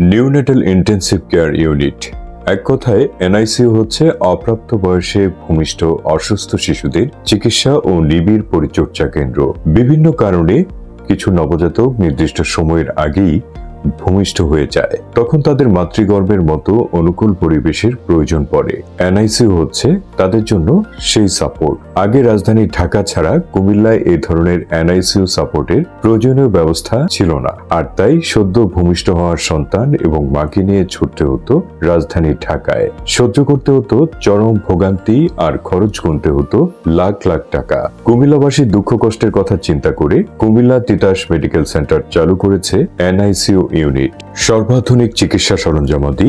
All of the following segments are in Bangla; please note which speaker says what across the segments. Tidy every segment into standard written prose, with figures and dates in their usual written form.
Speaker 1: নিউনেটাল ইন্টেন্সিভ কেয়ার ইউনিট, এক কথায় এনআইসিইউ হচ্ছে অপ্রাপ্ত বয়সে ভূমিষ্ঠ অসুস্থ শিশুদের চিকিৎসা ও নিবিড় পরিচর্যা কেন্দ্র। বিভিন্ন কারণে কিছু নবজাতক নির্দিষ্ট সময়ের আগেই ভূমিষ্ঠ হয়ে যায়, তখন তাদের মাতৃগর্ভের মতো অনুকূল পরিবেশের প্রয়োজন পড়ে। এনআইসিইউ হচ্ছে তাদের জন্য সেই সাপোর্ট। আগে রাজধানী ঢাকা ছাড়া কুমিল্লায় এই ধরনের এনআইসিইউ সাপোর্টের প্রয়োজনীয় ব্যবস্থা ছিল না, আর তাই সদ্য ভূমিষ্ঠ হওয়ার সন্তান এবং মাকে নিয়ে ছুটতে হতো রাজধানী ঢাকায়। সহ্য করতে হতো চরম ভোগান্তি আর খরচ গুনতে হতো লাখ লাখ টাকা। কুমিল্লাবাসীর দুঃখ কষ্টের কথা চিন্তা করে কুমিল্লা তিতাস মেডিকেল সেন্টার চালু করেছে এনআইসিইউ ইউনিট। সর্বাধুনিক চিকিৎসা সরঞ্জামাদি,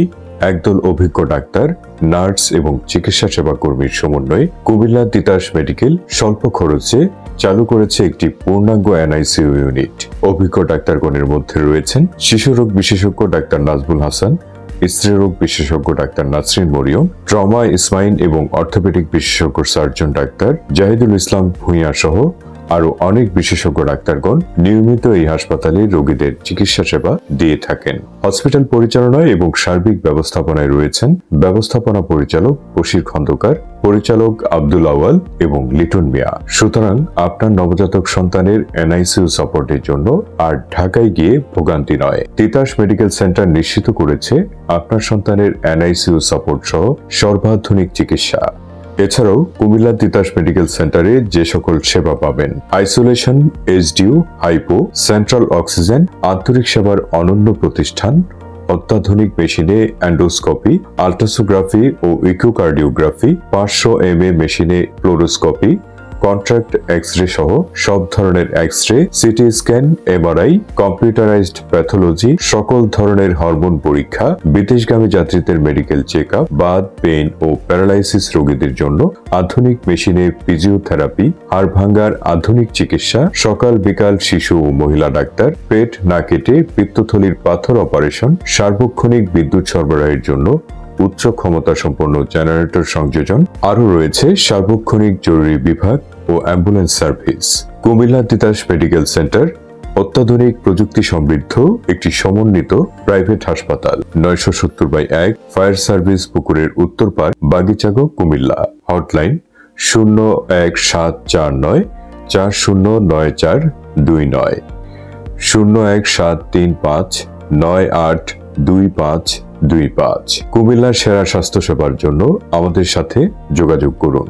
Speaker 1: একদল অভিজ্ঞ ডাক্তার, নার্স এবং চিকিৎসা সেবা কর্মীর সমন্বয়ে কুমিল্লা তিতাস মেডিকেল স্বল্প খরচে চালু করেছে একটি পূর্ণাঙ্গ এনআইসিইউ ইউনিট। অভিজ্ঞ ডাক্তারগণের মধ্যে রয়েছেন শিশুরোগ বিশেষজ্ঞ ডাক্তার নাজবুল হাসান, স্ত্রীরোগ বিশেষজ্ঞ doctor Nasrin Mariam, trauma, spine এবং অর্থোপেডিক বিশেষজ্ঞ সার্জন ডাক্তার জাহিদুল ইসলাম ভূঁইয়া সহ আরো অনেক বিশেষজ্ঞ ডাক্তারগণ নিয়মিত এই হাসপাতালে রোগীদের চিকিৎসা সেবা দিয়ে থাকেন। হসপিটাল পরিচালনায় এবং সার্বিক ব্যবস্থাপনায় রয়েছেন ব্যবস্থাপনা পরিচালক বশির খন্দকার, পরিচালক আব্দুল আওয়াল এবং লিটন মিয়া। সুতরাং আপনার নবজাতক সন্তানের এনআইসিইউ সাপোর্টের জন্য আর ঢাকায় গিয়ে ভোগান্তি নয়। তিতাস মেডিকেল সেন্টার নিশ্চিত করেছে আপনার সন্তানের এনআইসিইউ সাপোর্ট সহ সর্বাধুনিক চিকিৎসা। এছাড়াও কুমিল্লা তিতাস মেডিকেল সেন্টারে যে সকল সেবা পাবেন: isolation, HDU, hypo, central oxygen, আন্তরিক সেবার অনন্য প্রতিষ্ঠান, অত্যাধুনিক মেশিনে এন্ডোস্কোপি, আল্ট্রাসোগ্রাফি ও ইকোকার্ডিওগ্রাফি, 500 mA মেশিনে ফ্লোরোস্কোপি, কন্ট্রাক্ট এক্স-রে সহ সব ধরনের X-ray, CT scan, MRI, computerised pathology, সকল ধরনের হরমোন পরীক্ষা, বিদেশগামী যাত্রীদের মেডিকেল চেকআপ, বাত, পেইন ও প্যারালাইসিস রোগীদের জন্য আধুনিক মেশিনে ফিজিওথেরাপি, হাড় ভাঙ্গার আধুনিক চিকিৎসা, সকাল বিকাল শিশু ও মহিলা ডাক্তার, পেট না কেটে পিত্তথলির পাথর অপারেশন, সার্বক্ষণিক বিদ্যুৎ সরবরাহের জন্য উচ্চ ক্ষমতা সম্পন্ন জেনারেটর সংযোজন, আরও রয়েছে সার্বক্ষণিক জরুরি বিভাগ ও ambulance service. Comilla Titas medical centre অত্যাধুনিক প্রযুক্তি সমৃদ্ধ একটি সমন্বিত প্রাইভেট হাসপাতাল। 970/1 ফায়ার সার্ভিস পুকুরের উত্তর পাড়, বাগিচাগো, কুমিল্লা। হটলাইন 01749 409429, 01735 982525। কুমিল্লার সেরা স্বাস্থ্য সেবার জন্য আমাদের সাথে যোগাযোগ করুন।